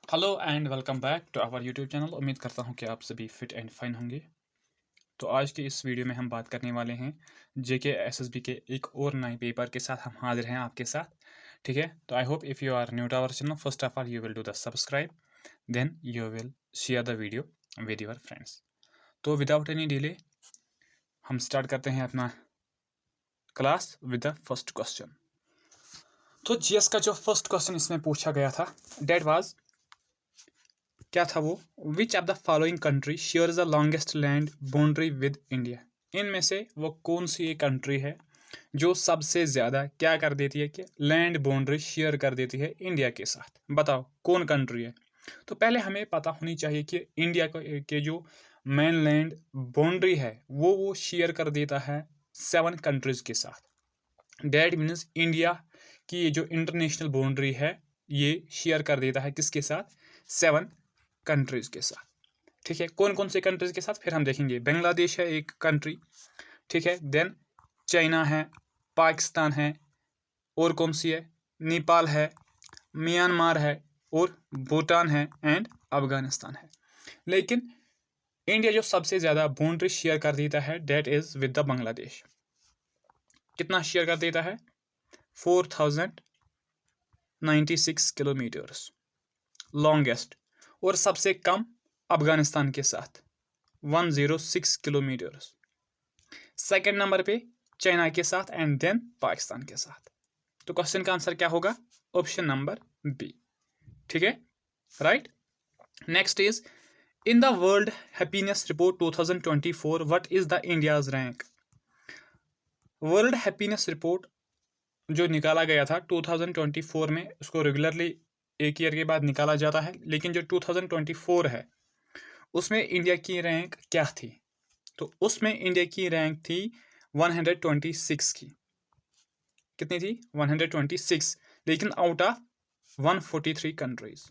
Hello and welcome back to our YouTube channel. उम्मीद करता हूँ कि आप सभी फिट एंड फाइन होंगे। तो आज के इस वीडियो में हम बात करने वाले हैं जेके एसएसबी के एक और नए पेपर के साथ हम हाजिर हैं आपके साथ। ठीक है, तो I hope if you are new to our channel, first of all you will do the subscribe, then you will share the video with your friends. तो विदाउट एनी डिले हम स्टार्ट करते हैं अपना class with the first question. तो G S का जो first question इसमें पूछा गया था डेट वाज, क्या था वो, विच of the following country shares the longest land boundary with India. इनमें से वो कौन सी एक कंट्री है जो सबसे ज़्यादा क्या कर देती है कि लैंड बाउंड्री शेयर कर देती है इंडिया के साथ। बताओ कौन कंट्री है। तो पहले हमें पता होनी चाहिए कि इंडिया के जो मेन लैंड बाउंड्री है वो शेयर कर देता है 7 कंट्रीज़ के साथ। डैट मीन्स इंडिया की ये जो इंटरनेशनल बाउंड्री है ये शेयर कर देता है किसके साथ, 7 कंट्रीज़ के साथ। ठीक है, कौन कौन से कंट्रीज़ के साथ फिर हम देखेंगे। बांग्लादेश है एक कंट्री, ठीक है, देन चाइना है, पाकिस्तान है, और कौन सी है, नेपाल है, म्यांमार है, और भूटान है, एंड अफगानिस्तान है। लेकिन इंडिया जो सबसे ज़्यादा बाउंड्री शेयर कर देता है that is with the Bangladesh. कितना शेयर कर देता है, 4096 किलोमीटर्स लॉन्गेस्ट। और सबसे कम अफगानिस्तान के साथ 106 किलोमीटर्स। सेकेंड नंबर पे चाइना के साथ एंड देन पाकिस्तान के साथ। तो क्वेश्चन का आंसर क्या होगा, ऑप्शन नंबर बी। ठीक है, right. Next is, in the world happiness report 2024 what is the India's rank. World happiness report जो निकाला गया था 2024 में, उसको रेगुलरली एक ईयर के बाद निकाला जाता है, लेकिन जो 2024 है उसमें इंडिया की रैंक क्या थी। तो उसमें इंडिया की रैंक थी 126 की। कितनी थी, 126, लेकिन आउट ऑफ 143 कंट्रीज।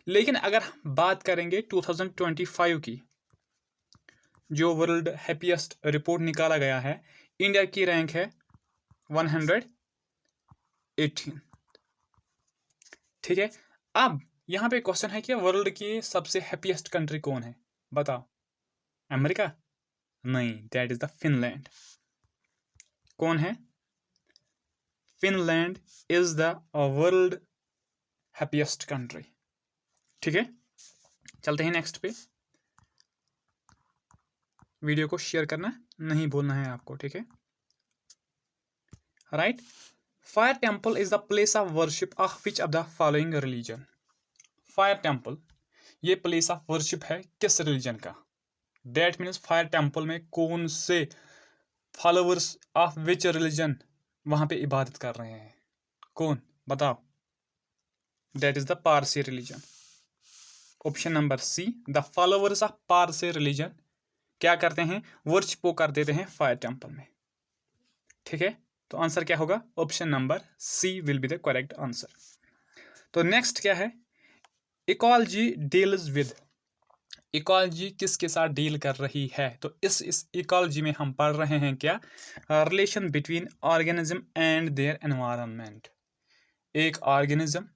लेकिन अगर बात करेंगे 2025 की, जो वर्ल्ड हैप्पीएस्ट रिपोर्ट निकाला गया है, इंडिया की रैंक है 118। ठीक है, अब यहाँ पे क्वेश्चन है कि वर्ल्ड की सबसे हैप्पीएस्ट कंट्री कौन है, बताओ। अमेरिका? नहीं, दैट इज द फिनलैंड। कौन है, Finland is the world happiest country. ठीक है, चलते हैं नेक्स्ट पे। वीडियो को शेयर करना नहीं भूलना है आपको, ठीक है, right. Fire temple is the place of worship of which of the following religion. Fire temple ये प्लेस ऑफ वर्शिप है किस रिलीजन का। डेट मीन्स फायर टेम्पल में कौन से फॉलोअर्स ऑफ विच रिलीजन वहां पे इबादत कर रहे हैं, कौन, बताओ। That is the Parsi religion. Option number C, the followers of Parsi religion क्या करते हैं, वर्शिप को कर देते हैं फायर टेम्पल में। ठीक है, तो आंसर क्या होगा, option number C will be the correct answer. तो नेक्स्ट क्या है, इकोलॉजी डील्स विद। इकोलॉजी किसके साथ डील कर रही है। तो इस इकोलॉजी में हम पढ़ रहे हैं क्या, relation between organism and their environment. एक ऑर्गेनिज्म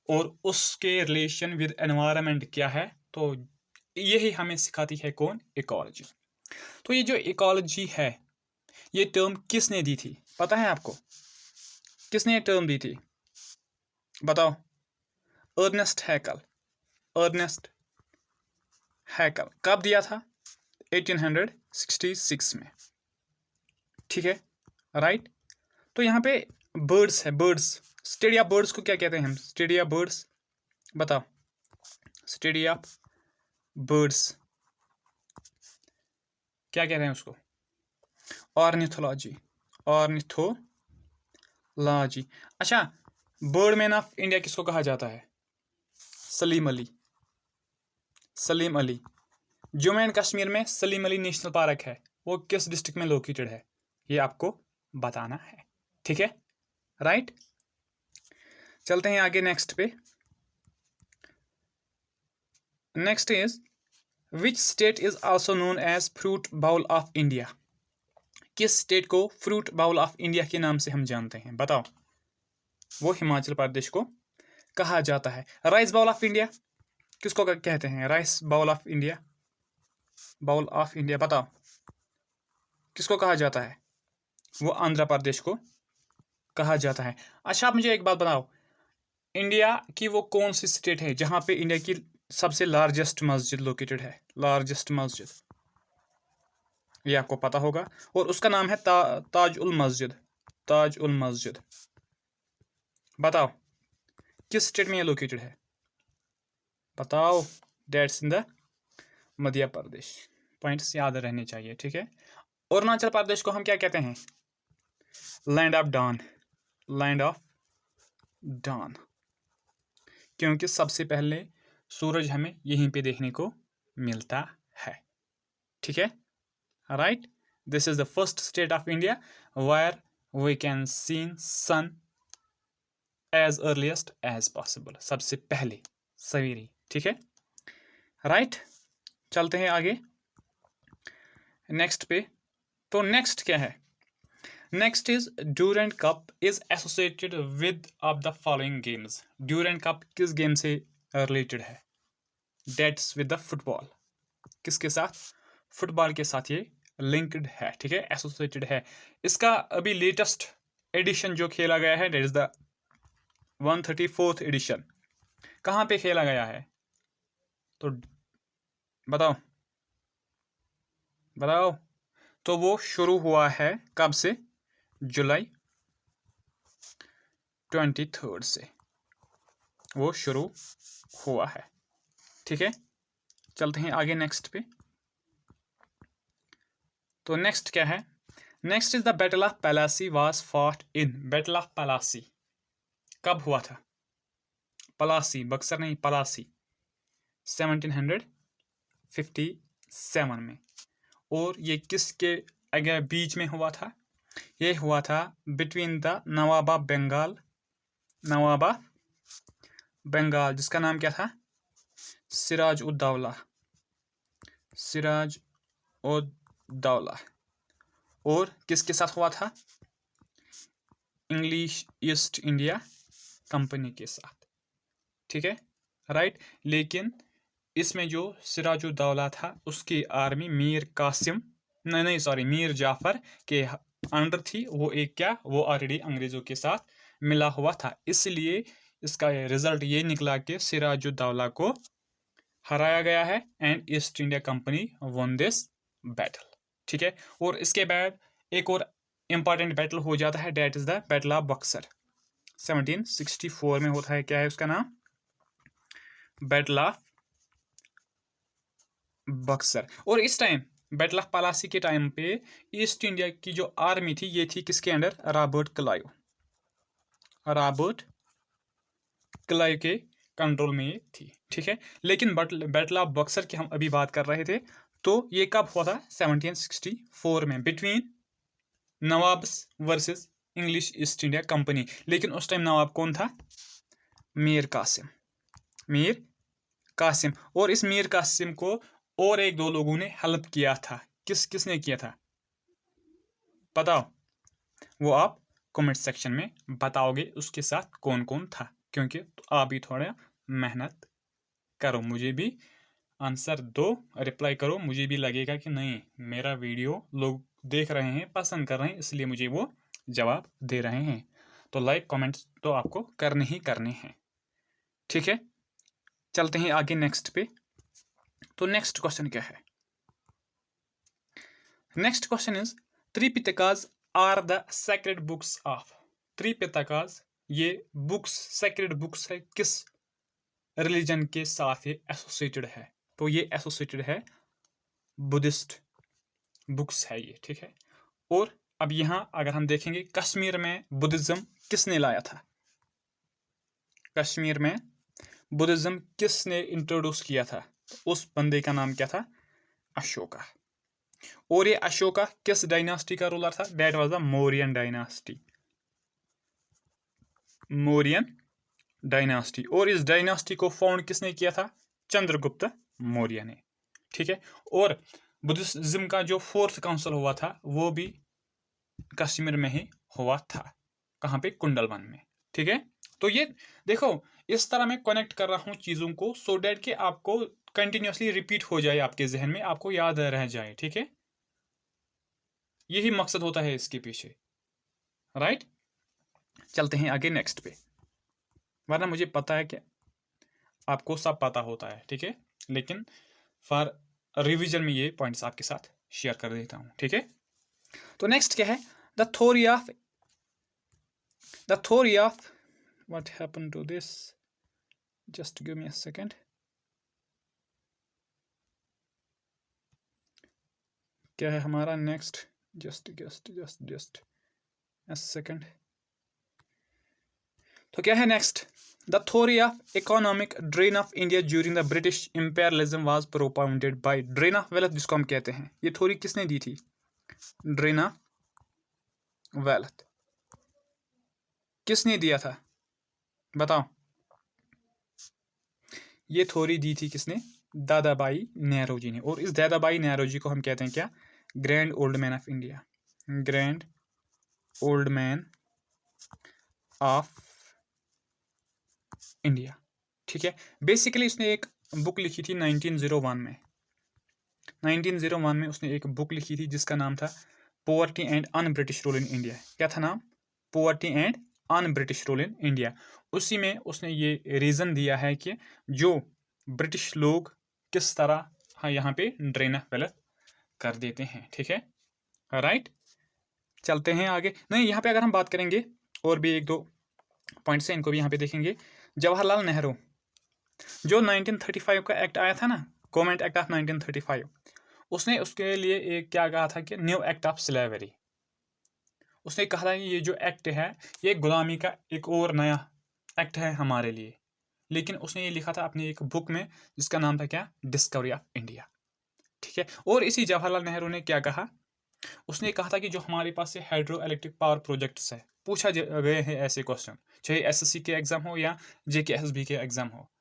और उसके रिलेशन विद एनवायरनमेंट क्या है, तो यही हमें सिखाती है कौन, इकोलॉजी। तो ये जो इकोलॉजी है ये टर्म किसने दी थी, पता है आपको, किसने ये टर्म दी थी, बताओ। अर्नेस्ट हैकल। अर्नेस्ट हैकल कब दिया था, 1866 में। ठीक है, राइट। तो यहाँ पे बर्ड्स है, बर्ड्स, स्टडी ऑफ बर्ड्स को क्या कहते हैं हम, स्टडी ऑफ बर्ड्स, बताओ। स्टडी ऑफ बर्ड्स क्या कहते हैं उसको, ऑर्निथोलॉजी। ऑर्निथोलॉजी। अच्छा, बर्ड मैन ऑफ इंडिया किसको कहा जाता है, सलीम अली। सलीम अली। जम्मू एंड कश्मीर में सलीम अली नेशनल पार्क है, वो किस डिस्ट्रिक्ट में लोकेटेड है, ये आपको बताना है। ठीक है, राइट। चलते हैं आगे नेक्स्ट पे। Next is, which state is also known as fruit bowl of India. किस स्टेट को फ्रूट बाउल ऑफ इंडिया के नाम से हम जानते हैं, बताओ। वो हिमाचल प्रदेश को कहा जाता है? राइस बाउल ऑफ इंडिया किसको कहते हैं? Rice bowl of India, bowl of India बताओ किसको कहा जाता है? वो आंध्र प्रदेश को कहा जाता है। अच्छा आप मुझे एक बात बताओ, इंडिया की वो कौन सी स्टेट है जहां पे इंडिया की सबसे लार्जेस्ट मस्जिद लोकेटेड है? लार्जेस्ट मस्जिद, ये आपको पता होगा, और उसका नाम है ताज उल मस्जिद। ताज उल मस्जिद बताओ किस स्टेट में ये लोकेटेड है? बताओ। That's in the Madhya Pradesh. Points याद रहने चाहिए, ठीक है। अरुणाचल प्रदेश को हम क्या कहते हैं? Land of dawn, land of dawn, क्योंकि सबसे पहले सूरज हमें यहीं पे देखने को मिलता है, ठीक है। Right, this is the first state of India where we can see sun as earliest as possible, सबसे पहले सवेरे, ठीक है। राइट, चलते हैं आगे नेक्स्ट पे। तो नेक्स्ट क्या है? Next is Durand cup is associated with of the following games. Durand cup किस गेम से रिलेटेड है? That's with the football. किसके साथ? फुटबॉल के साथ ये लिंक्ड है, ठीक है, एसोसिएटेड है। इसका अभी लेटेस्ट एडिशन जो खेला गया है that is the 134th addition. कहाँ पे खेला गया है? तो बताओ बताओ। तो वो शुरू हुआ है कब से? जुलाई 23 से वो शुरू हुआ है, ठीक है। चलते हैं आगे नेक्स्ट पे। तो नेक्स्ट क्या है? Next is the battle of Plassey was fought in. Battle of Plassey कब हुआ था? पलासी, बक्सर नहीं, पलासी 1757 में। और ये किसके बीच में हुआ था? ये हुआ था बिटवीन द नवाबा बंगाल, नवाबा बंगाल जिसका नाम क्या था? सिराज उद दौला, सिराज उद दौला, और किसके साथ हुआ था? इंग्लिश ईस्ट इंडिया कंपनी के साथ, ठीक है। राइट, लेकिन इसमें जो सिराज उद दौला था उसकी आर्मी मीर कासिम नहीं सॉरी मीर जाफर के अंडर थी। वो एक क्या, वो ऑलरेडी अंग्रेजों के साथ मिला हुआ था, इसलिए इसका रिजल्ट ये निकला कि सिराज उद दौला को हराया गया है and east India company one this battle, ठीक है। और इसके बाद एक और इंपॉर्टेंट बैटल हो जाता है, that is the battle of Buxar 1764 में होता है। क्या है उसका नाम? Battle of Buxar. और इस टाइम बैटल ऑफ पलासी के टाइम पे ईस्ट इंडिया की जो आर्मी थी ये थी किसके under? Robert Clive, Robert Clive के कंट्रोल में ये थी, ठीक है। लेकिन बैटल ऑफ बक्सर की हम अभी बात कर रहे थे, तो ये कब हुआ था? 1764 में, between nawabs versus English east India company. लेकिन उस टाइम नवाब कौन था? मीर कासिम, मीर कासिम। और इस मीर कासिम को और एक दो लोगों ने हेल्प किया था। किसने किया था बताओ? वो आप कमेंट सेक्शन में बताओगे उसके साथ कौन कौन था, क्योंकि तो आप भी थोड़ा मेहनत करो, मुझे भी आंसर दो, रिप्लाई करो, मुझे भी लगेगा कि नहीं मेरा वीडियो लोग देख रहे हैं, पसंद कर रहे हैं, इसलिए मुझे वो जवाब दे रहे हैं। तो लाइक कमेंट्स तो आपको करने ही करने हैं, ठीक है। चलते हैं आगे नेक्स्ट पे। तो नेक्स्ट क्वेश्चन क्या है? Next question is Tripitakas are the sacred books of. Tripitakas ये बुक्स सेक्रेड बुक्स है, किस रिलीजन के साथ ये एसोसिएटेड है? तो ये एसोसिएटेड है बुद्धिस्ट बुक्स है ये, ठीक है। और अब यहां अगर हम देखेंगे कश्मीर में बुद्धिज्म किसने लाया था? कश्मीर में बुद्धिज्म किसने इंट्रोड्यूस किया था? उस बंदे का नाम क्या था? अशोका। और ये अशोका किस डायनास्टी का रूलर था? That was the Mauryan dynasty, Mauryan dynasty. और इस डायनास्टी को फाउंड किसने किया था? चंद्रगुप्त मौर्य ने, ठीक है। और बुद्धिज्म का जो 4th काउंसिल हुआ था वो भी कश्मीर में ही हुआ था। कहाँ पे? कुंडलवन में, ठीक है। तो ये देखो, इस तरह मैं कनेक्ट कर रहा हूँ चीज़ों को सो डैट कि आपको कंटिन्यूसली रिपीट हो जाए, आपके जहन में आपको याद रह जाए, ठीक है। यही मकसद होता है इसके पीछे, राइट। चलते हैं आगे नेक्स्ट पे, वरना मुझे पता है कि आपको सब पता होता है, ठीक है, लेकिन फॉर रिवीजन में ये पॉइंट्स आपके साथ शेयर कर देता हूँ, ठीक है। तो नेक्स्ट क्या है, the theory of what happen to this, just give me a second. क्या है हमारा नेक्स्ट, जस्ट अ सेकंड। तो क्या है next, the theory of economic drain of India during the British imperialism was propounded bye drain of wealth, जिसको हम कहते हैं। ये थ्योरी किसने दी थी, ड्रेन ऑफ वेल्थ। किसने दिया था बताओ, ये थ्योरी दी थी किसने, दादाभाई नेहरू जी ने। और इस दादाभाई नेहरू जी को हम कहते हैं क्या, grand old man of India, grand old man of India, ठीक है। बेसिकली उसने एक बुक लिखी थी 1901 में, 1901 में उसने एक बुक लिखी थी जिसका नाम था poverty and un British rule in India. क्या था नाम, poverty and un British rule in India. उसी में उसने ये रीज़न दिया है कि जो ब्रिटिश लोग किस तरह यहाँ पे ड्रेन ऑफ वेल्थ कर देते हैं, ठीक है, राइट। चलते हैं आगे। नहीं, यहाँ पे अगर हम बात करेंगे और भी एक दो पॉइंट्स हैं, इनको भी यहाँ पे देखेंगे। जवाहरलाल नेहरू, जो 1935 का एक्ट आया था ना, गवर्नमेंट एक्ट ऑफ 1935, उसने उसके लिए एक क्या कहा था कि न्यू एक्ट ऑफ स्लेवरी। उसने कहा था कि ये जो एक्ट है ये गुलामी का एक और नया एक्ट है हमारे लिए। लेकिन उसने ये लिखा था अपनी एक बुक में जिसका नाम था क्या, डिस्कवरी ऑफ इंडिया, ठीक है। और इसी जवाहरलाल नेहरू ने क्या कहा, उसने कहा था कि जो हमारे पास से हाइड्रो इलेक्ट्रिक पावर प्रोजेक्ट्स है, पूछा गए हैं ऐसे क्वेश्चन, चाहे एसएससी के एग्जाम हो या जेकेएसबी के एग्जाम हो,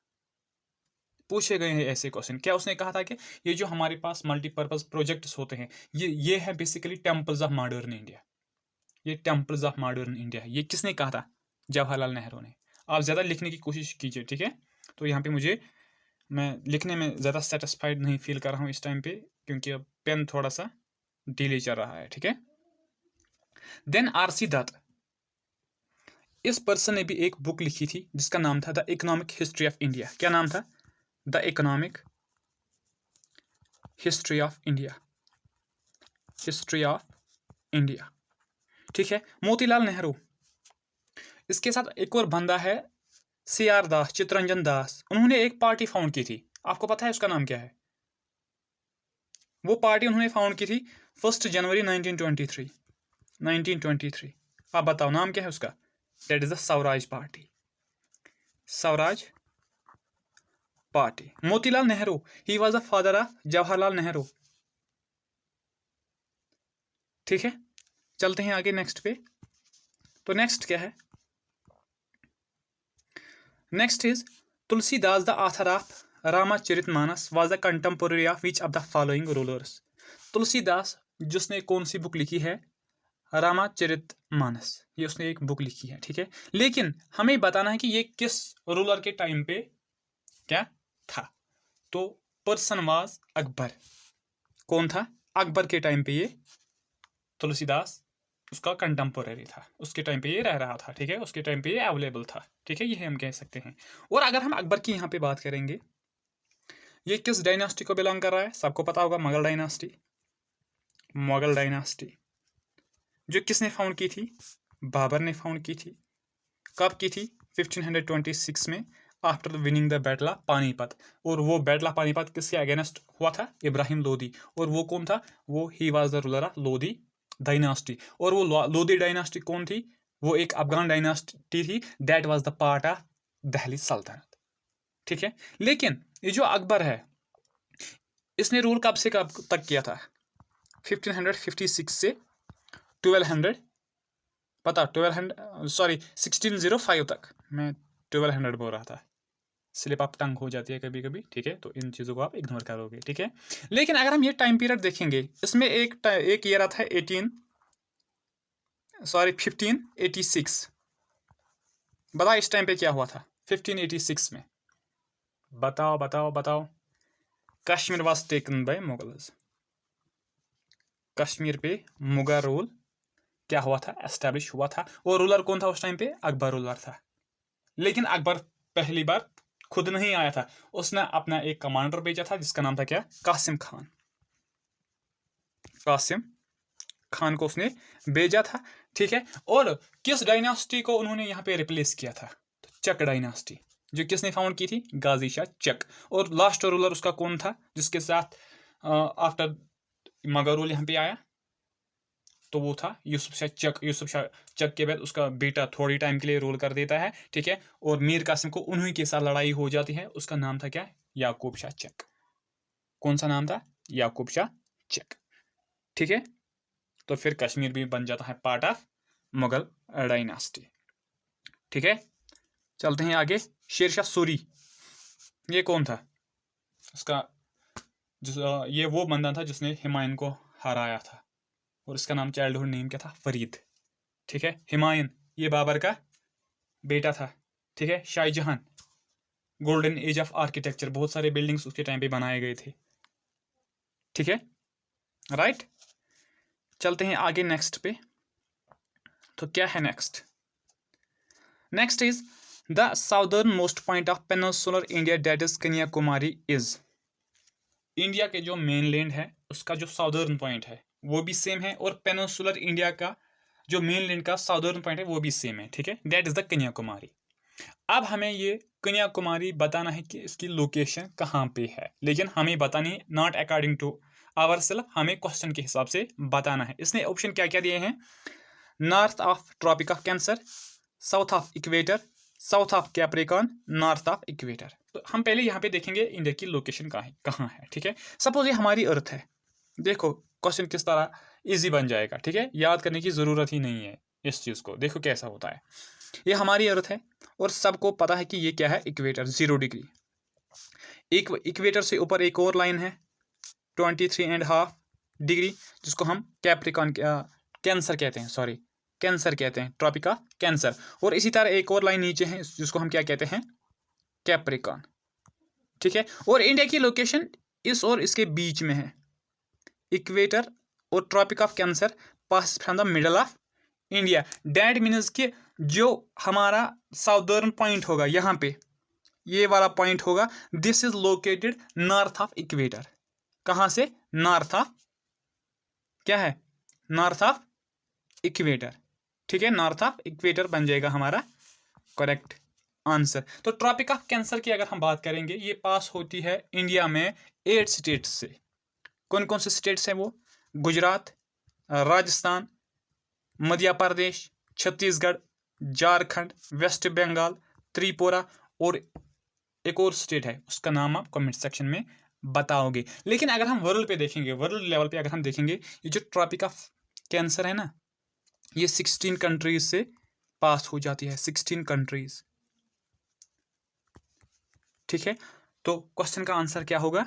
पूछे गए हैं ऐसे क्वेश्चन। क्या उसने कहा था कि ये जो हमारे पास मल्टीपर्पज प्रोजेक्ट्स होते हैं ये है basically temples of modern India, ये टेम्पल्स ऑफ मॉडर्न इंडिया। ये किसने कहा था, जवाहरलाल नेहरू ने। आप ज़्यादा लिखने की कोशिश कीजिए, ठीक है। तो यहाँ पे मैं लिखने में ज़्यादा सेटिस्फाइड नहीं फील कर रहा हूँ इस टाइम पे, क्योंकि अब पेन थोड़ा सा डिले चल रहा है, ठीक है। देन आरसी दत्त, इस पर्सन ने भी एक बुक लिखी थी जिसका नाम था the economic history of India. क्या नाम था, the economic history of India, history of India, ठीक है। मोतीलाल नेहरू, इसके साथ एक और बंदा है CR दास, चित्तरंजन दास। उन्होंने एक पार्टी फाउंड की थी, आपको पता है उसका नाम क्या है। वो पार्टी उन्होंने फाउंड की थी 1 जनवरी 1923। आप बताओ नाम क्या है उसका, that is the Swaraj party, Swaraj party. Motilal Nehru, he was the father of Jawaharlal Nehru, ठीक है। चलते हैं आगे नेक्स्ट पे। तो नेक्स्ट क्या है, next is Tulsidas the author of Ramcharitmanas was the contemporary of which of the following rulers. Tulsidas जिसने कौन सी बुक लिखी है, रामचरितमानस, ये उसने एक बुक लिखी है, ठीक है। लेकिन हमें बताना है कि ये किस रूलर के टाइम पे क्या था। तो पर्सन वाज अकबर। कौन था, अकबर के टाइम पे ये तुलसीदास उसका कंटेम्पोररी था, उसके टाइम पे ये रह रहा था, ठीक है, उसके टाइम पे ये अवेलेबल था, ठीक है, ये हम कह सकते हैं। और अगर हम अकबर की यहाँ पे बात करेंगे, ये किस डायनास्टी को बिलोंग कर रहा है, सबको पता होगा, मुगल डायनास्टी। मुगल डायनास्टी जो किसने फाउंड की थी, बाबर ने फाउंड की थी। कब की थी, 1526 में, after winning the battle of Panipat. और वो बैटल ऑफ पानीपत किसके अगेंस्ट हुआ था, इब्राहिम लोदी। और वो कौन था, वो he was the ruler of Lodi dynasty. और वो लोदी डायनास्टी कौन थी, वो एक अफगान डायनास्टी थी, that was the part of Delhi सल्तनत, ठीक है। लेकिन ये जो अकबर है, इसने रूल कब से कब तक किया था, 1556 से 1200, पता 1200 सॉरी 1605 तक। मैं 1200 बोल रहा था, स्लिप ऑफ टंग हो जाती है कभी कभी, ठीक है। तो इन चीज़ों को आप इग्नोर करोगे, ठीक है। लेकिन अगर हम ये टाइम पीरियड देखेंगे, इसमें एक ईयर आता है 1586, बताओ इस टाइम पे क्या हुआ था 1586 में? बताओ बताओ बताओ। Kashmir was taken by Mughals. Kashmir पे मुगल रूल क्या हुआ था, एस्टेब्लिश हुआ था। और रूलर कौन था उस टाइम पे? अकबर रूलर था। लेकिन अकबर पहली बार खुद नहीं आया था, उसने अपना एक कमांडर भेजा था जिसका नाम था क्या? कासिम खान। कासिम खान को उसने भेजा था, ठीक है। और किस डायनास्टी को उन्होंने यहाँ पे रिप्लेस किया था? तो चक डायनास्टी, जो किसने फाउंड की थी? गाजी शाह चक। और लास्ट रूलर उसका कौन था जिसके साथ आफ्टर मगर रूल यहाँ पे आया? तो वो था यूसुफ शाह चक। यूसुफ शाह चक के बाद उसका बेटा थोड़ी टाइम के लिए रूल कर देता है, ठीक है। और मीर कासिम को उन्हीं के साथ लड़ाई हो जाती है। उसका नाम था क्या? याकूब शाह चक। कौन सा नाम था? याकूब शाह चक, ठीक है। तो फिर कश्मीर भी बन जाता है पार्ट ऑफ मुगल डायनास्टी, ठीक है। चलते हैं आगे। शेरशाह सूरी, ये कौन था? उसका ये वो बंदा था जिसने हुमायूं को हराया था, और इसका नाम चाइल्डहुड नेम क्या था? फरीद, ठीक है। हुमायूं ये बाबर का बेटा था, ठीक है। Shahjahan, golden age of architecture, बहुत सारे बिल्डिंग्स उसके टाइम पे बनाए गए थे, ठीक है, राइट। चलते हैं आगे नेक्स्ट पे। तो क्या है next? Next is the southern most point of peninsular India that is Kanyakumari is. India के जो मेनलैंड है उसका जो साउदर्न पॉइंट है वो भी सेम है, और पेनिनसुलर इंडिया का जो मेनलैंड का साउदर्न पॉइंट है वो भी सेम है, ठीक है। That is the Kanyakumari. अब हमें ये कन्याकुमारी बताना है कि इसकी लोकेशन कहाँ पे है, लेकिन हमें बतानी है not according to our self, हमें क्वेश्चन के हिसाब से बताना है। इसने ऑप्शन क्या क्या दिए हैं? North of tropic of cancer, south of equator, south of capricorn, north of equator. तो हम पहले यहाँ पे देखेंगे इंडिया की लोकेशन कहाँ है, ठीक है। सपोज ये हमारी अर्थ है, देखो क्वेश्चन किस तरह इजी बन जाएगा, ठीक है। याद करने की ज़रूरत ही नहीं है इस चीज़ को। देखो कैसा होता है, ये हमारी अर्थ है और सबको पता है कि ये क्या है? Equator, 0 degree. इक्वेटर से ऊपर एक और लाइन है 23.5 डिग्री, जिसको हम कैप्रिकॉर्न कैंसर कहते हैं, सॉरी कैंसर कहते हैं, ट्रॉपिक ऑफ कैंसर। और इसी तरह एक और लाइन नीचे है जिसको हम क्या कहते हैं? कैप्रिकॉर्न, ठीक है। और इंडिया की लोकेशन इस और इसके बीच में है। इक्वेटर और tropic of cancer pass from the middle of India. That means कि जो हमारा साउदर्न पॉइंट होगा यहाँ पे, ये वाला पॉइंट होगा, this is located north of equator. कहाँ से? नॉर्थ ऑफ, क्या है? नॉर्थ ऑफ इक्वेटर, ठीक है। नॉर्थ ऑफ इक्वेटर बन जाएगा हमारा करेक्ट आंसर। तो ट्रॉपिक ऑफ कैंसर की अगर हम बात करेंगे, ये पास होती है इंडिया में 8 स्टेट्स से। कौन कौन से स्टेट्स हैं वो? गुजरात, राजस्थान, मध्य प्रदेश, छत्तीसगढ़, झारखंड, वेस्ट बंगाल, त्रिपुरा, और एक और स्टेट है, उसका नाम आप कमेंट सेक्शन में बताओगे। लेकिन अगर हम वर्ल्ड पे देखेंगे, वर्ल्ड लेवल पे अगर हम देखेंगे, ये जो ट्रॉपिक ऑफ कैंसर है ना, ये 16 कंट्रीज से पास हो जाती है, 16 कंट्रीज, ठीक है। तो क्वेश्चन का आंसर क्या होगा?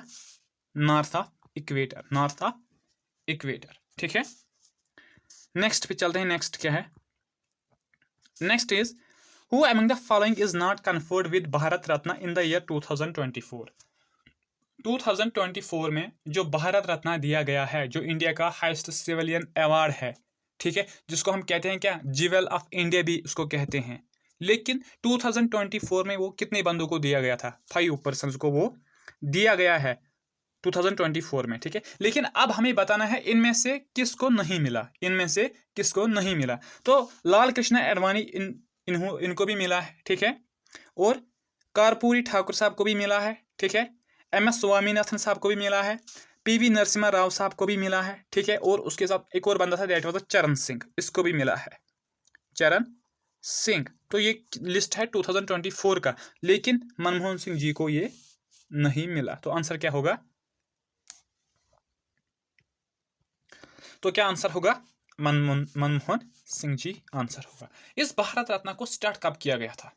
North of equator, north of equator, ठीक है। नेक्स्ट पे चलते हैं। नेक्स्ट क्या है? Next is who among the following is not conferred with Bharat Ratna in the year 2024। 2024 में जो भारत रत्न दिया गया है, जो इंडिया का हाईएस्ट सिविलियन अवार्ड है, ठीक है, जिसको हम कहते हैं क्या? ज्वेल ऑफ इंडिया भी उसको कहते हैं। लेकिन 2024 में वो कितने बंदों को दिया गया था? 5 पर्सन को वो दिया गया है 2024 में, ठीक है। लेकिन अब हमें बताना है इनमें से किसको नहीं मिला, इनमें से किसको नहीं मिला। तो लाल कृष्ण आडवाणी इनको भी मिला है, ठीक है। और कर्पूरी ठाकुर साहब को भी मिला है, ठीक है। MS स्वामीनाथन साहब को भी मिला है, PV नरसिम्हा राव साहब को भी मिला है, ठीक है। और उसके साथ एक और बंदा था, दैट वाज चरण सिंह, इसको भी मिला है, चरण सिंह। तो ये लिस्ट है 2024 का, लेकिन मनमोहन सिंह जी को ये नहीं मिला। तो आंसर क्या होगा? तो क्या आंसर होगा? मनमोहन सिंह जी आंसर होगा। इस भारत रत्न को स्टार्ट कब किया गया था?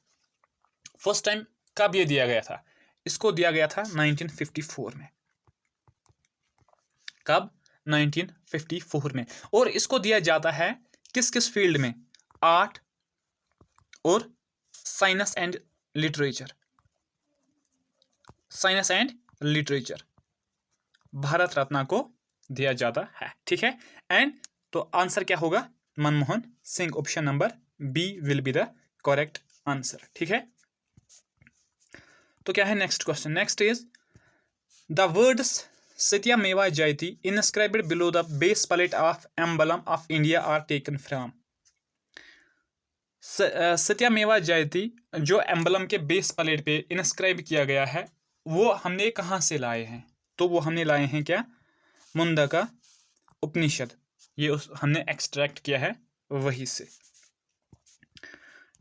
फर्स्ट टाइम कब ये दिया गया था? इसको दिया गया था 1954 में। कब? 1954 में। और इसको दिया जाता है किस किस फील्ड में? आर्ट और science and literature, science and literature Bharat Ratna को दिया जाता है, ठीक है। एंड तो आंसर क्या होगा, Manmohan Singh. Option number B will be the correct answer, ठीक है। तो क्या है next question, next is the words Satyameva Jayate inscribed below the base plate of emblem of India are taken from। सत्यमेवा जयते जो एम्बलम के बेस प्लेट पे इंस्क्राइब किया गया है वो हमने कहाँ से लाए हैं, तो वो हमने लाए हैं क्या, मुंडका उपनिषद, ये हमने एक्सट्रैक्ट किया है वही से,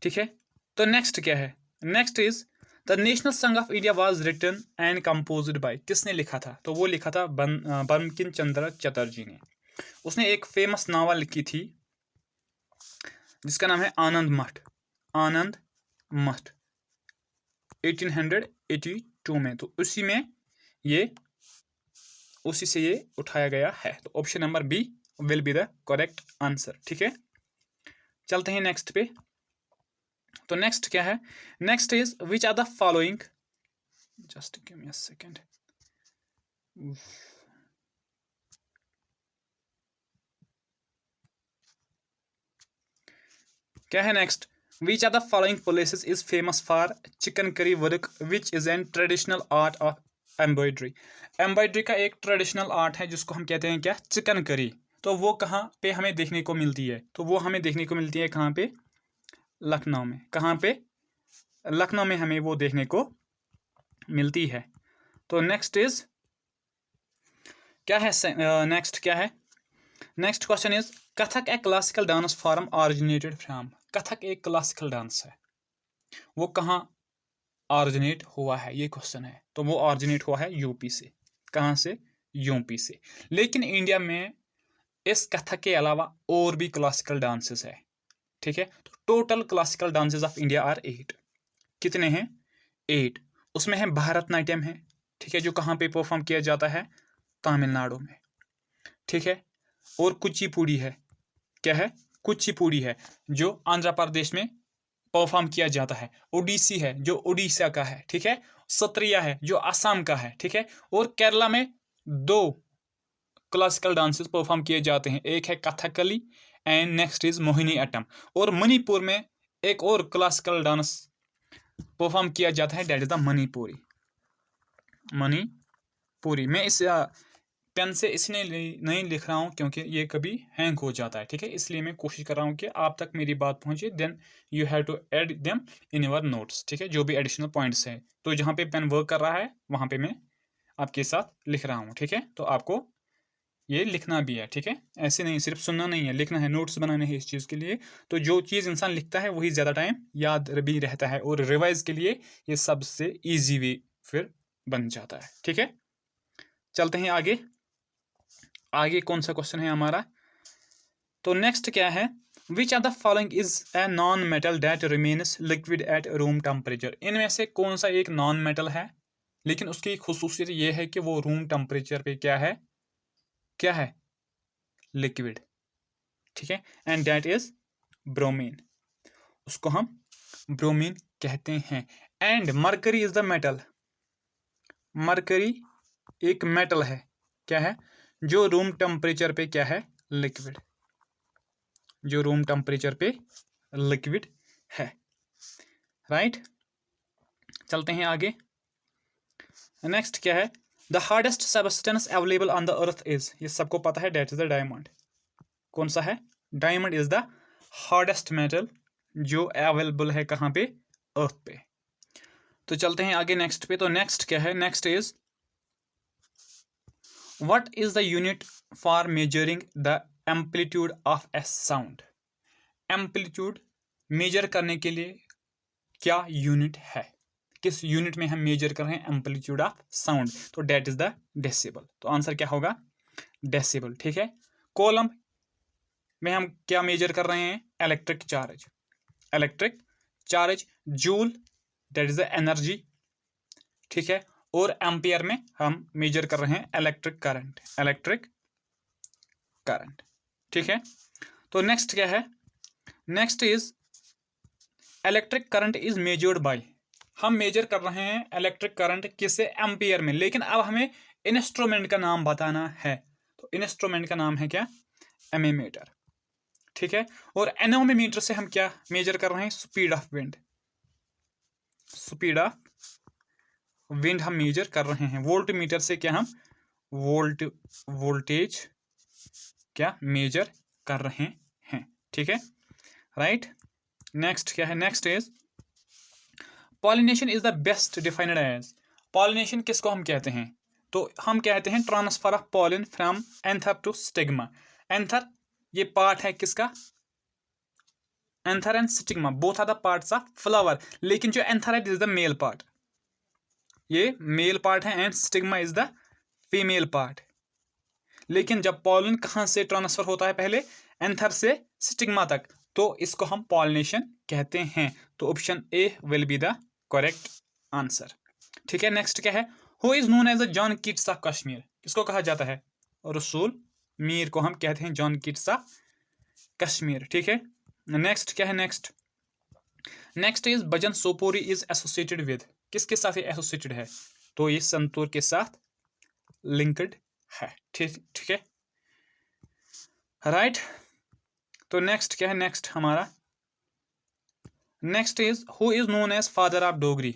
ठीक है। तो नेक्स्ट क्या है, next is the national song of India was written and composed by, किसने लिखा था, तो वो लिखा था बंकिम चंद्र चटर्जी ने। उसने एक फेमस नावल लिखी थी जिसका नाम है आनंद मठ, आनंद मठ 1882 में, तो उसी में ये उसी से ये उठाया गया है। तो option number B will be the correct answer, ठीक है। चलते हैं नेक्स्ट पे। तो नेक्स्ट क्या है, next is which are the following, just give me a second, क्या है next, which are the following places is famous for chikankari work which is an traditional art of embroidery. Embroidery का एक traditional art है जिसको हम कहते हैं क्या, चिकन करी। तो वो कहाँ पे हमें देखने को मिलती है, तो वो हमें देखने को मिलती है कहाँ पे, लखनऊ में। कहाँ पे, लखनऊ में हमें वो देखने को मिलती है। तो नेक्स्ट इज क्या है, नेक्स्ट क्या है, next question is Kathak A classical dance form originated from. Kathak एक क्लासिकल डांस है, वो कहाँ ऑरिजिनेट हुआ है, ये क्वेश्चन है। तो वो ऑरिजिनेट हुआ है यूपी से। कहाँ से, यूपी से। लेकिन इंडिया में इस कथक के अलावा और भी क्लासिकल डांसेस है, ठीक है। तो total classical dances of India are 8। कितने हैं, 8। उसमें है भारतनाट्यम है, ठीक है, जो कहाँ पे परफॉर्म किया जाता है, तमिलनाडु में, ठीक है। और कुचिपुड़ी है, क्या है, कुचिपुड़ी है जो आंध्र प्रदेश में परफॉर्म किया जाता है। ओडिसी है जो उड़ीसा का है, ठीक है। सत्रिया है जो असम का है, ठीक है। और केरला में 2 क्लासिकल डांसेस परफॉर्म किए जाते हैं, एक है Kathakali and next is Mohini Attam. और मणिपुर में एक और क्लासिकल डांस परफॉर्म किया जाता है, that is the Manipuri, Manipuri. मैं इस पेन से इसलिए नहीं लिख रहा हूँ क्योंकि ये कभी हैंग हो जाता है, ठीक है। इसलिए मैं कोशिश कर रहा हूँ कि आप तक मेरी बात पहुँचे, then you have to add them in your notes, ठीक है, जो भी एडिशनल पॉइंट्स हैं। तो जहाँ पे पेन वर्क कर रहा है वहाँ पे मैं आपके साथ लिख रहा हूँ, ठीक है। तो आपको ये लिखना भी है, ठीक है, ऐसे नहीं सिर्फ सुनना नहीं है, लिखना है, नोट्स बनाने हैं इस चीज़ के लिए। तो जो चीज़ इंसान लिखता है वही ज़्यादा टाइम याद भी रहता है, और रिवाइज के लिए ये सबसे ईजी वे फिर बन जाता है, ठीक है। चलते हैं आगे। आगे कौन सा क्वेश्चन है हमारा, तो नेक्स्ट क्या है, which are the following is a non metal that remains liquid at room temperature. इनमें से कौन सा एक नॉन मेटल है, लेकिन उसकी खुसूसियत ये है कि वो रूम टेम्परेचर पे क्या है, क्या है, लिक्विड, ठीक है। एंड दैट इज ब्रोमीन, उसको हम ब्रोमीन कहते हैं। And mercury is the metal, mercury एक मेटल है, क्या है, जो रूम टेम्परेचर पे क्या है, लिक्विड, जो रूम टेम्परेचर पे लिक्विड है, राइट। चलते हैं आगे। नेक्स्ट क्या है, the hardest substance available on the earth is, ये सबको पता है, डेट इज द डायमंड। कौन सा है, diamond is the hardest metal जो अवेलेबल है कहाँ पे, अर्थ पे। तो चलते हैं आगे नेक्स्ट पे। तो नेक्स्ट क्या है, next is what is the unit for measuring the amplitude of a sound. Amplitude measure करने के लिए क्या यूनिट है, किस यूनिट में हम मेजर कर रहे हैं एम्पलीट्यूड ऑफ साउंड, तो डेट इज द डेसिबल। तो आंसर क्या होगा, डेसिबल, ठीक है। कॉलम में हम क्या मेजर कर रहे हैं, electric charge, electric charge. Joule that is the energy, ठीक है। और एम्पियर में हम मेजर कर रहे हैं इलेक्ट्रिक करंट, इलेक्ट्रिक करंट, ठीक है। तो नेक्स्ट क्या है, next is electric current is measured by, हम मेजर कर रहे हैं इलेक्ट्रिक करंट किससे, एम्पियर में। लेकिन अब हमें इंस्ट्रूमेंट का नाम बताना है, तो इंस्ट्रूमेंट का नाम है क्या, एमीमीटर, ठीक है। और एनोमीटर से हम क्या मेजर कर रहे हैं, speed of wind, speed of wind हम मेजर कर रहे हैं। वोल्ट मीटर से क्या हम वोल्टेज क्या मेजर कर रहे हैं, ठीक है, राइट। नेक्स्ट क्या है, next is pollination is the best defined as, pollination किसको हम कहते हैं, तो हम कहते हैं transfer of pollen from anther to stigma. Anther ये पार्ट है किसका, anther and stigma both are the parts of flower, लेकिन जो एंथर है इज द मेल पार्ट, ये मेल पार्ट है, and stigma is the female part. लेकिन जब पॉलिन कहाँ से ट्रांसफर होता है, पहले एंथर से स्टिग्मा तक, तो इसको हम पॉलिनेशन कहते हैं। तो option A will be the correct answer, ठीक है। नेक्स्ट क्या है, who is known as the John Keats of Kashmir, किसको कहा जाता है, रसूल मीर को हम कहते हैं जॉन कीट्स ऑफ कश्मीर, ठीक है। नेक्स्ट क्या है, next is bhajan Sopori is associated with, किसके साथ एसोसिएटेड है, तो ये संतूर के साथ लिंक्ड है, ठीक है, राइट। तो नेक्स्ट क्या है, नेक्स्ट हमारा next is who is known as father of Dogri,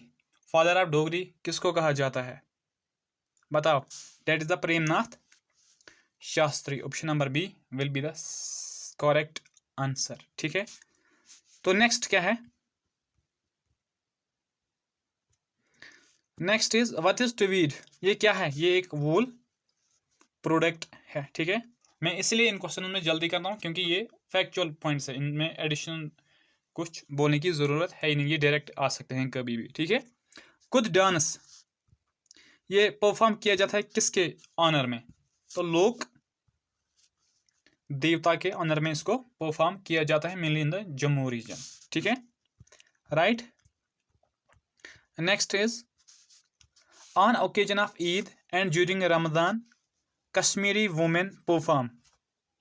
father of Dogri किसको कहा जाता है, बताओ, that is the Premnath Shastri, option number B will be the correct answer, ठीक है। तो नेक्स्ट क्या है, next is what is tweed, ये क्या है, ये एक वूल प्रोडक्ट है, ठीक है। मैं इसलिए इन क्वेश्चनों में जल्दी कर रहा हूँ क्योंकि ये फैक्चुअल पॉइंट्स है, इनमें एडिशनल कुछ बोलने की ज़रूरत है ही नहीं, ये डायरेक्ट आ सकते हैं कभी भी, ठीक है। कुछ डांस ये परफॉर्म किया जाता है किसके ऑनर में, तो लोक देवता के ऑनर में इसको परफॉर्म किया जाता है, mainly in the Jammu region, ठीक है, right. Next is on occasion of Eid and during Ramzan Kashmiri women perform,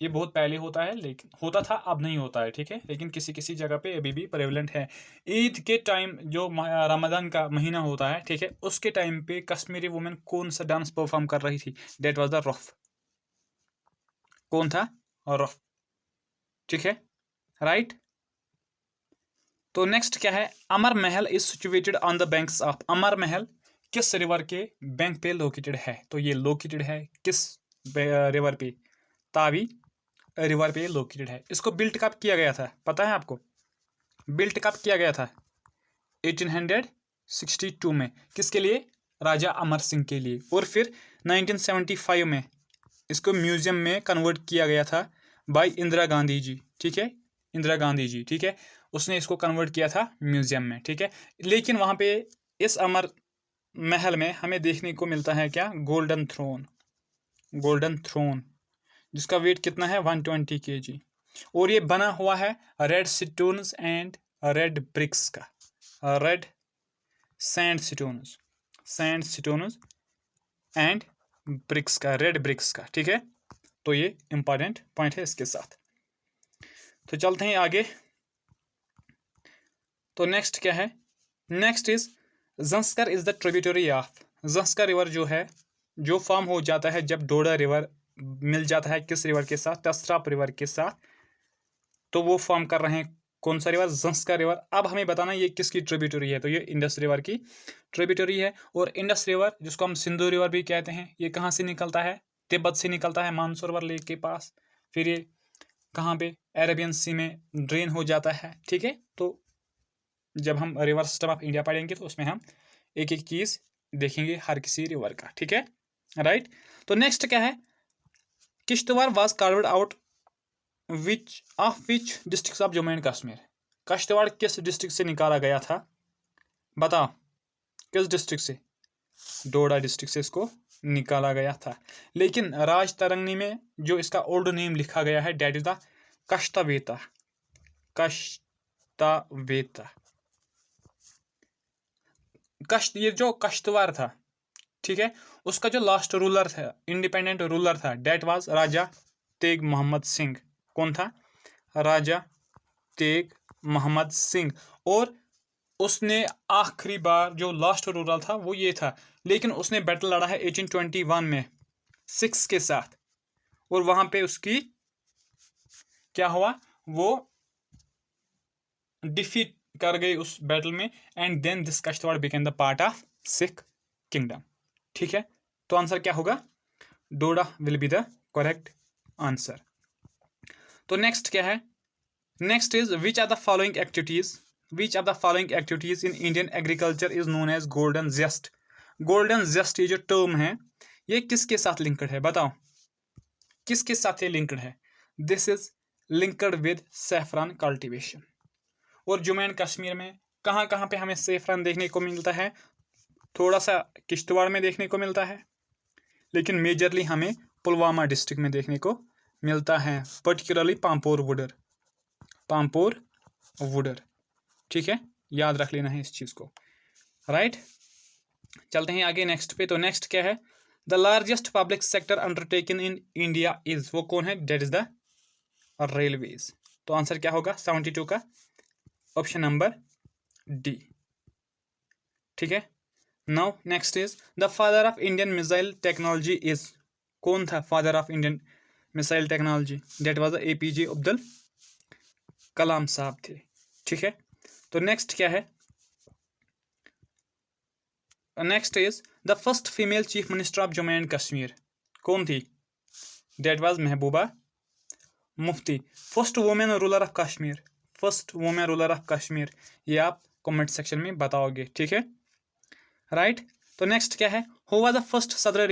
ये बहुत पहले होता है, लेकिन होता था अब नहीं होता है, ठीक है, लेकिन किसी किसी जगह पे अभी भी प्रेवलेंट है। ईद के टाइम जो रमजान का महीना होता है, ठीक है, उसके टाइम पे कश्मीरी वुमेन कौन सा डांस परफॉर्म कर रही थी, डेट वाज द रफ, कौन था, रफ, ठीक है, राइट। तो नेक्स्ट क्या है, Amar Mahal is situated on the banks of, Amar Mahal किस रिवर के बैंक पे लोकेटेड है, तो ये लोकेटेड है किस रिवर पे, तावी रिवर पे लोकेटेड है। इसको बिल्ट कब किया गया था, पता है आपको, बिल्ट कब किया गया था, 1862 में, किसके लिए, राजा अमर सिंह के लिए। और फिर 1975 में इसको म्यूजियम में कन्वर्ट किया गया था बाय इंदिरा गांधी जी, ठीक है, इंदिरा गांधी जी, ठीक है, उसने इसको कन्वर्ट किया था म्यूजियम में, ठीक है। लेकिन वहाँ पे इस अमर महल में हमें देखने को मिलता है क्या, गोल्डन थ्रोन, गोल्डन थ्रोन जिसका वेट कितना है 120 kg, और ये बना हुआ है red stones and red bricks का, red sand stones and bricks का, रेड ब्रिक्स का, ठीक है। तो ये इंपॉर्टेंट पॉइंट है इसके साथ। तो चलते हैं आगे। तो नेक्स्ट क्या है, next is Zanskar is the tributary of, Zanskar river जो है, जो फॉर्म हो जाता है जब डोडा रिवर मिल जाता है किस रिवर के साथ, तसराप रिवर के साथ, तो वो फॉर्म कर रहे हैं कौन सा रिवर, ज़ंस्कर रिवर। अब हमें बताना ये किसकी ट्रिब्यूटरी है, तो ये इंडस रिवर की ट्रिब्यूटरी है। और इंडस रिवर जिसको हम सिंधु रिवर भी कहते हैं, ये कहाँ से निकलता है, तिब्बत से निकलता है, मानसरोवर लेक के पास, फिर ये कहाँ पे, अरेबियन सी में ड्रेन हो जाता है, ठीक है। तो जब हम रिवर सिस्टम ऑफ इंडिया पढ़ेंगे तो उसमें हम एक एक चीज़ देखेंगे हर किसी रिवर का, ठीक है, राइट। तो नेक्स्ट क्या है, Kishtwar was carved out which district of Jammu and Kashmir, Kishtwar किस डिस्ट्रिक्ट से निकाला गया था, बताओ किस डिस्ट्रिक्ट से, डोडा डिस्ट्रिक्ट से इसको निकाला गया था। लेकिन राज तरंगनी में जो इसका ओल्ड नेम लिखा गया है, डेट इज द कश्तवेता, ये जो कश्तवाड़ था, ठीक है, उसका जो लास्ट रूलर था, इंडिपेंडेंट रूलर था, डेट वाज राजा तेग मोहम्मद सिंह, कौन था, राजा तेग मोहम्मद सिंह। और उसने आखिरी बार जो लास्ट रूरल था वो ये था, लेकिन उसने बैटल लड़ा है 1821 में सिक्स के साथ, और वहां पे उसकी क्या हुआ, वो डिफीट कर गई उस बैटल में, and then this Kishtwar became the part of Sikh kingdom. ठीक है, तो आंसर क्या होगा, Doda will be the correct answer. तो नेक्स्ट क्या है, next is which are the following activities, which of the following activities in Indian agriculture is known as golden zest. Golden zest ये जो टर्म है ये किसके साथ लिंक्ड है, बताओ किसके साथ ये लिंक्ड है। This is linked with saffron cultivation. और जम्मू एंड कश्मीर में कहाँ कहाँ पे हमें सैफरान देखने को मिलता है, थोड़ा सा किश्तवाड़ में देखने को मिलता है, लेकिन मेजरली हमें पुलवामा डिस्ट्रिक्ट में देखने को मिलता है, पर्टिकुलरली पामपोर वुडर, पामपोर वुडर। ठीक है, याद रख लेना है इस चीज़ को, राइट। चलते हैं आगे नेक्स्ट पे। तो नेक्स्ट क्या है, the largest public sector undertaken in India is, वो कौन है, डेट इज द रेलवेज। तो आंसर क्या होगा 72 का ऑप्शन नंबर डी। ठीक है, now next is the father of Indian missile technology is, कौन था father of Indian missile technology, that was the APJ Abdul Kalam sahab थे। ठीक है, तो नेक्स्ट क्या है, next is the first female chief minister of Jammu and Kashmir, कौन थी, that was Mehbooba Mufti. First women ruler of Kashmir, first women ruler of Kashmir, ये आप कमेंट सेक्शन में बताओगे। ठीक है, राइट। तो नेक्स्ट क्या है, हु वाज द फर्स्ट सदर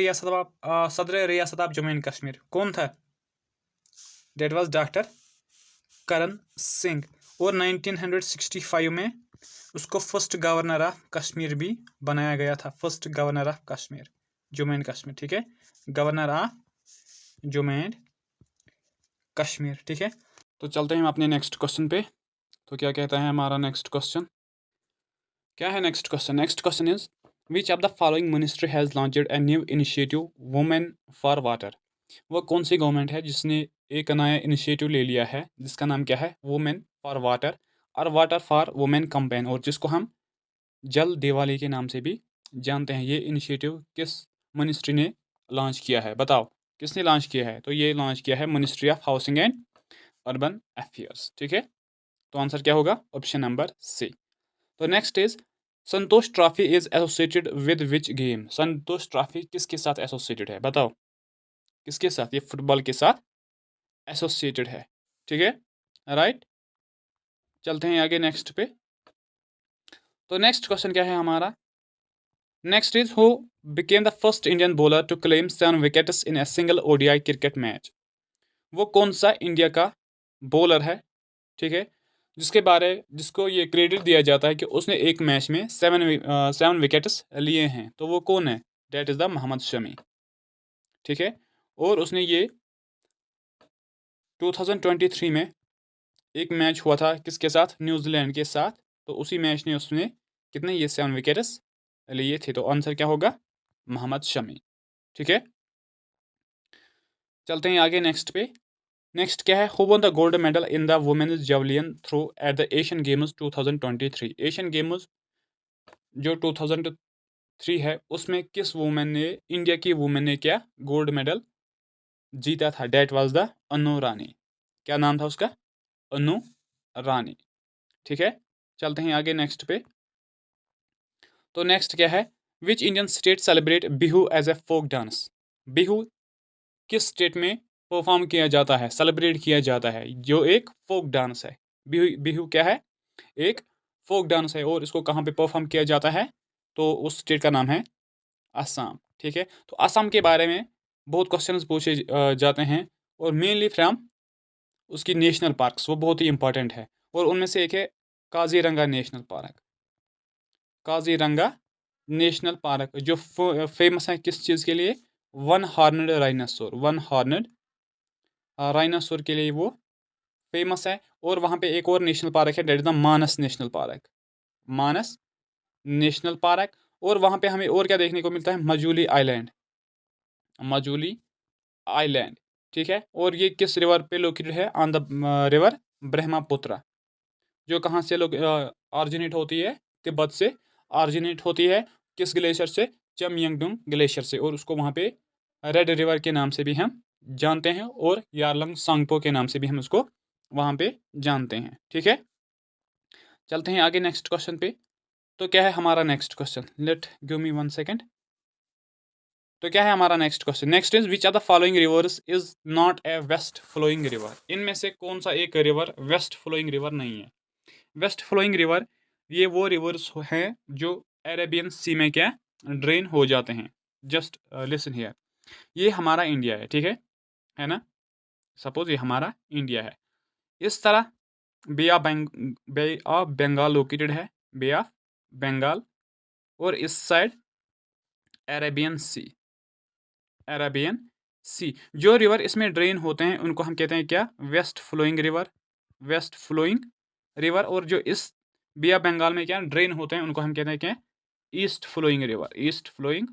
रियासत ऑफ जम्मू एंड कश्मीर, कौन था, date was doctor Karan Singh. और 1965 में उसको फर्स्ट गवर्नर ऑफ कश्मीर भी बनाया गया था, first governor of Kashmir, Jammu and Kashmir. ठीक है, governor of Jammu and Kashmir. ठीक है, तो चलते हैं हम अपने नेक्स्ट क्वेश्चन पे। तो क्या कहता है हमारा नेक्स्ट क्वेश्चन, क्या है next question, next question is which of the following ministry has launched a new initiative women for water. वो कौन सी गवर्नमेंट है जिसने एक नया इनिशिएटिव ले लिया है जिसका नाम क्या है, वुमेन फॉर वाटर, और वाटर फॉर वुमेन कैंपेन, और जिसको हम जल दिवाली के नाम से भी जानते हैं। ये इनिशिएटिव किस मिनिस्ट्री ने लॉन्च किया है, बताओ किसने लॉन्च किया है। तो ये लॉन्च किया है ministry of housing and urban affairs. ठीक है, तो आंसर क्या होगा, ऑप्शन नंबर सी। तो next is Santosh trophy is associated with which game. Santosh trophy किसके साथ एसोसिएटेड है, बताओ किसके साथ, ये फुटबॉल के साथ एसोसिएटेड है। ठीक है, राइट। चलते हैं आगे नेक्स्ट पे। तो नेक्स्ट क्वेश्चन क्या है हमारा, next is who became the first Indian bowler to claim 7 wickets in a single ODI cricket match. वो कौन सा इंडिया का बॉलर है, ठीक है, जिसको ये क्रेडिट दिया जाता है कि उसने एक मैच में 7 विकेट्स लिए हैं। तो वो कौन है, that is the Mohammed Shami. ठीक है, और उसने ये 2023 में एक मैच हुआ था किसके साथ, न्यूजीलैंड के साथ। तो उसी मैच ने उसने कितने, ये 7 विकेट्स लिए थे। तो आंसर क्या होगा, मोहम्मद शमी। ठीक है, चलते हैं आगे नेक्स्ट पे। नेक्स्ट क्या है, who won the gold medal in the women's javelin throw at the Asian Games 2023। Asian Games जो 2003 है उसमें किस वुमेन ने, इंडिया की वुमेन ने क्या गोल्ड मेडल जीता था, डेट वाज द अनु रानी। क्या नाम था उसका, अनु रानी। ठीक है, चलते हैं आगे नेक्स्ट पे। तो नेक्स्ट क्या है, which Indian state celebrate Bihu as a folk dance. Bihu किस स्टेट में परफॉर्म किया जाता है, सेलिब्रेट किया जाता है, जो एक फोक डांस है। बिहू बिहू क्या है, एक फोक डांस है, और इसको कहाँ पे परफॉर्म किया जाता है, तो उस स्टेट का नाम है असम। ठीक है, तो असम के बारे में बहुत क्वेश्चंस पूछे जाते हैं, और मेनली फ्रॉम उसकी नेशनल पार्क्स, वो बहुत ही इंपॉर्टेंट है। और उनमें से एक है Kaziranga national park. Kaziranga national park जो फेमस है किस चीज़ के लिए, वन हॉर्नड राइनासोर, वन हॉर्नड राइनासोर के लिए वो फेमस है। और वहाँ पे एक और नेशनल पार्क है, that is the Manas national park, Manas national park. और वहाँ पे हमें और क्या देखने को मिलता है, मजूली आइलैंड, मजूली आइलैंड। ठीक है, और ये किस रिवर पे लोकेटेड है, ऑन द रिवर ब्रह्मपुत्र, जो कहाँ से लोग ऑरिजिनेट होती है, तिब्बत से ऑरिजिनेट होती है, किस ग्लेशियर से, चमयंगडुंग ग्लेशियर से, और उसको वहाँ पे रेड रिवर के नाम से भी हम जानते हैं, और यारलंग सांगपो के नाम से भी हम उसको वहाँ पे जानते हैं। ठीक है, चलते हैं आगे नेक्स्ट क्वेश्चन पे। तो क्या है हमारा next question, let give me 1 second. तो क्या है हमारा next question, next is which are the following rivers is not a west flowing river. इनमें से कौन सा एक रिवर वेस्ट फ्लोइंग रिवर नहीं है। वेस्ट फ्लोइंग रिवर ये वो रिवर्स हैं जो अरेबियन सी में क्या ड्रेन हो जाते हैं। जस्ट लिसन हियर, ये हमारा इंडिया है ना, सपोज ये हमारा इंडिया है। इस तरह बे ऑफ बंगाल लोकेटेड है, बे ऑफ बंगाल, और इस साइड अरेबियन सी, अरेबियन सी। जो रिवर इसमें ड्रेन होते हैं उनको हम कहते हैं क्या, west flowing river, west flowing river. और जो इस बे ऑफ बंगाल में क्या ड्रेन होते हैं उनको हम कहते हैं क्या, east flowing river, east flowing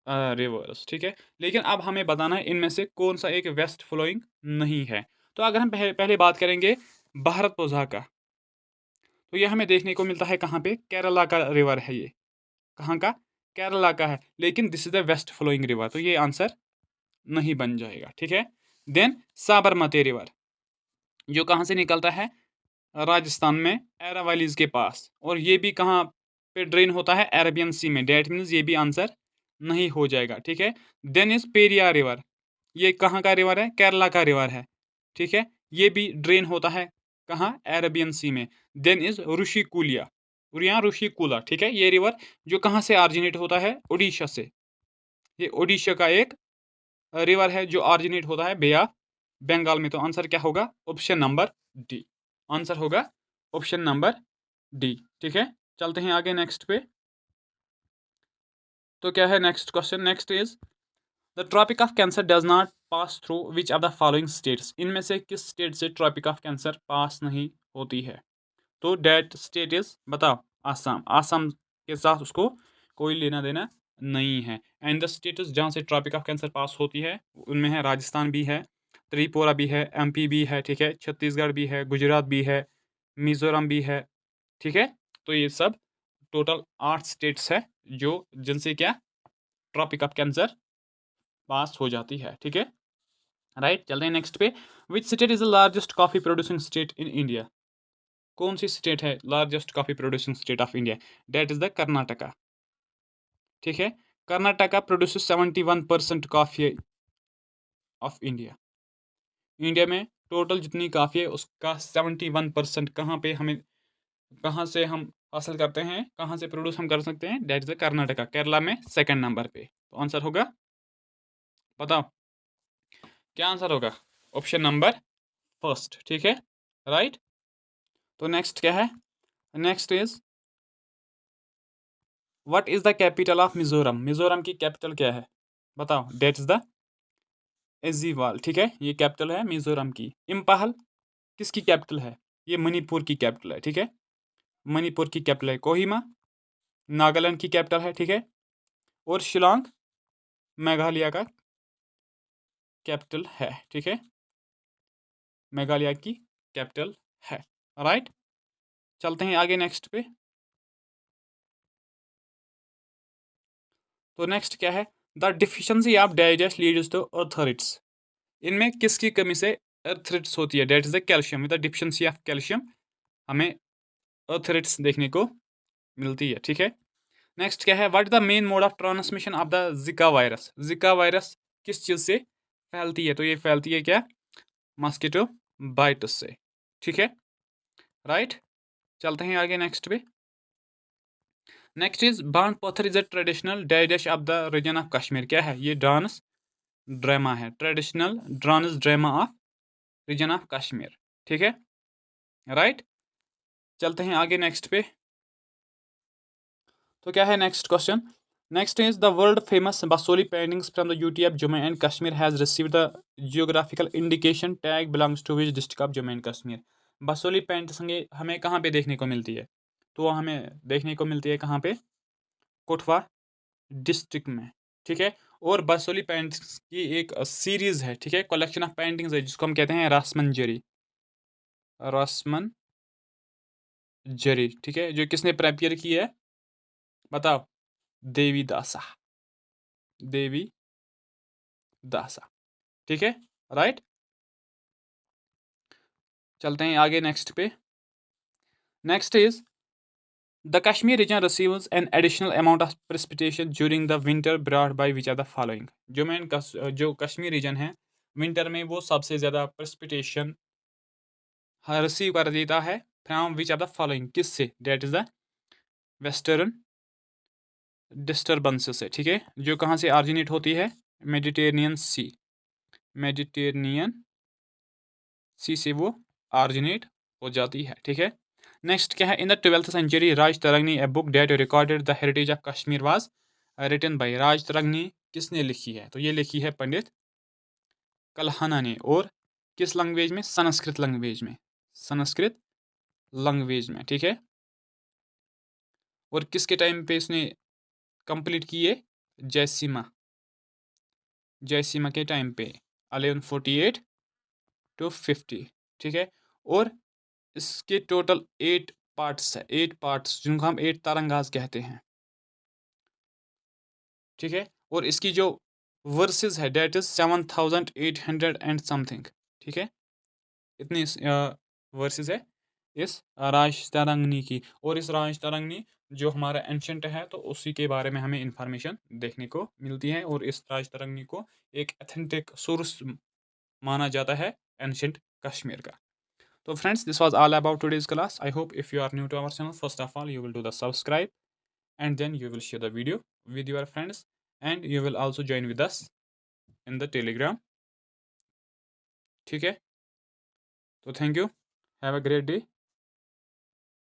rivers. ठीक है, लेकिन अब हमें बताना है इनमें से कौन सा एक वेस्ट फ्लोइंग नहीं है। तो अगर हम पहले बात करेंगे भारतपुझा का, तो ये हमें देखने को मिलता है कहाँ पे, केरला का रिवर है ये, कहाँ का, केरला का है, लेकिन this is the west flowing river, तो ये आंसर नहीं बन जाएगा। ठीक है, देन साबरमती रिवर जो कहाँ से निकलता है, राजस्थान में एरावलीज के पास, और ये भी कहाँ पे ड्रेन होता है, अरेबियन सी में, डेट मीन्स ये भी आंसर नहीं हो जाएगा। ठीक है, देन इज पेरियार रिवर, ये कहाँ का रिवर है, केरला का रिवर है। ठीक है, ये भी ड्रेन होता है कहाँ, अरेबियन सी में। देन इज ऋषिकुलिया, या ऋषिकुला। ठीक है, ये रिवर जो कहाँ से ऑरिजिनेट होता है, उड़ीसा से, ये उड़ीसा का एक रिवर है जो ऑरिजिनेट होता है बे ऑफ बंगाल में। तो आंसर क्या होगा, ऑप्शन नंबर डी, आंसर होगा ऑप्शन नंबर डी। ठीक है, चलते हैं आगे नेक्स्ट पे। तो क्या है next question, next is the tropic of cancer does not pass through which of the following states. इनमें से किस स्टेट से ट्रॉपिक ऑफ कैंसर पास नहीं होती है। तो डेट स्टेट इज, बताओ, आसाम, आसाम के साथ उसको कोई लेना देना नहीं है। एंड द स्टेट्स जहाँ से ट्रॉपिक ऑफ कैंसर पास होती है उनमें है राजस्थान भी है, त्रिपुरा भी है, एमपी भी है, ठीक है, छत्तीसगढ़ भी है, गुजरात भी है, मिजोरम भी है। ठीक है, तो ये सब टोटल 8 स्टेट्स है जो जिनसे क्या ट्रॉपिक ऑफ कैंसर पास हो जाती है। ठीक है, राइट, चलते हैं नेक्स्ट पे। Which state is the largest coffee producing state in India. कौन सी स्टेट है largest coffee producing state of India, that is the Karnataka. ठीक है, Karnataka produces 71% coffee of India. India में टोटल जितनी कॉफी है उसका 71% कहाँ पे हमें, कहाँ से हम हासिल करते हैं, कहाँ से प्रोड्यूस हम कर सकते हैं, that is the Karnataka, Kerala में सेकंड नंबर पे। तो आंसर होगा, बताओ क्या आंसर होगा, ऑप्शन नंबर फर्स्ट। ठीक है, राइट। तो नेक्स्ट क्या है, next is what is the capital of Mizoram. Mizoram की कैपिटल क्या है, बताओ, डेट इज द एजीवाल। ठीक है, ये कैपिटल है मिजोरम की। इम्पाल किसकी कैपिटल है, ये मणिपुर की कैपिटल है। ठीक है, मणिपुर की कैपिटल है। कोहिमा नागालैंड की कैपिटल है। ठीक है, और शिलोंग मेघालय का कैपिटल है। ठीक है, मेघालय की कैपिटल है, राइट। चलते हैं आगे नेक्स्ट पे। तो नेक्स्ट क्या है, the deficiency of digest leads to arthritis. इनमें किसकी कमी से अर्थरिट्स होती है, that is the calcium. With the deficiency of calcium हमें अर्थरिट्स देखने को मिलती है। ठीक है, नेक्स्ट क्या है, what the main mode of transmission of the जिका वायरस। जिका वायरस किस चीज़ से फैलती है, तो ये फैलती है क्या, मस्किटो बाइटस से। ठीक है, राइट। चलते हैं आगे नेक्स्ट पे। Next is Bhand Pather is a traditional dish of the region of Kashmir. क्या है, ये डांस ड्रामा है, traditional dance drama of region of Kashmir. ठीक है, राइट। चलते हैं आगे नेक्स्ट पे। तो क्या है next question, next is the world famous Basohli paintings from the UT of Jammu and Kashmir has received the geographical indication tag belongs to which district of Jammu and Kashmir. Basohli painting हमें कहाँ पे देखने को मिलती है, तो हमें देखने को मिलती है कहाँ पे, कोटवा डिस्ट्रिक्ट में। ठीक है, और बसोली पेंटिंग्स की एक सीरीज है, ठीक है, कलेक्शन ऑफ पेंटिंग्स है जिसको हम कहते हैं रासमंजरी। रसमन जरी, ठीक है। जो किसने प्रेपियर की है बताओ? देवी दासा, देवी दासा, ठीक है, राइट। चलते हैं आगे नेक्स्ट पे। Next is the Kashmir region receives an additional amount of precipitation during the winter brought by which are the following. जो कश्मीर रीजन है विंटर में वो सबसे ज़्यादा प्रेसिपिटेशन रिसीव कर देता है from which are the following, किससे? That is the western disturbances है, ठीक है, जो कहाँ से ऑरिजिनेट होती है? मेडिटेरेनियन सी, मेडिटेरेनियन सी से वो ऑरिजिनेट हो जाती है, ठीक है। नेक्स्ट क्या है? In the 12th century Raj Tarangini a book that recorded the heritage of Kashmir was written by. Raj Tarangini किसने लिखी है? तो ये लिखी है पंडित कल्हना ने, और किस लैंग्वेज में? संस्कृत लैंग्वेज में, संस्कृत लैंग्वेज में, ठीक है। और किसके टाइम पे इसने कंप्लीट की है? जयसिम्हा, जयसिम्हा के टाइम पे 1148 टू 50, ठीक है। और इसके टोटल 8 पार्ट्स है, 8 पार्ट्स जिनको हम 8 तरंगाज कहते हैं, ठीक है। और इसकी जो वर्सेस है डेट इज 7800 एंड समथिंग, ठीक है। इतनी वर्सेस है इस राजतरंगिणी की। और इस राजतरंगिणी जो हमारा एंशंट है तो उसी के बारे में हमें इंफॉर्मेशन देखने को मिलती है। और इस राजतरंगिणी को एक अथेंटिक सोर्स माना जाता है एंशंट कश्मीर का। So friends, this was all about today's class. I hope if you are new to our channel, first of all, you will do the subscribe and then you will share the video with your friends and you will also join with us in the Telegram. ठीक है? तो thank you. Have a great day.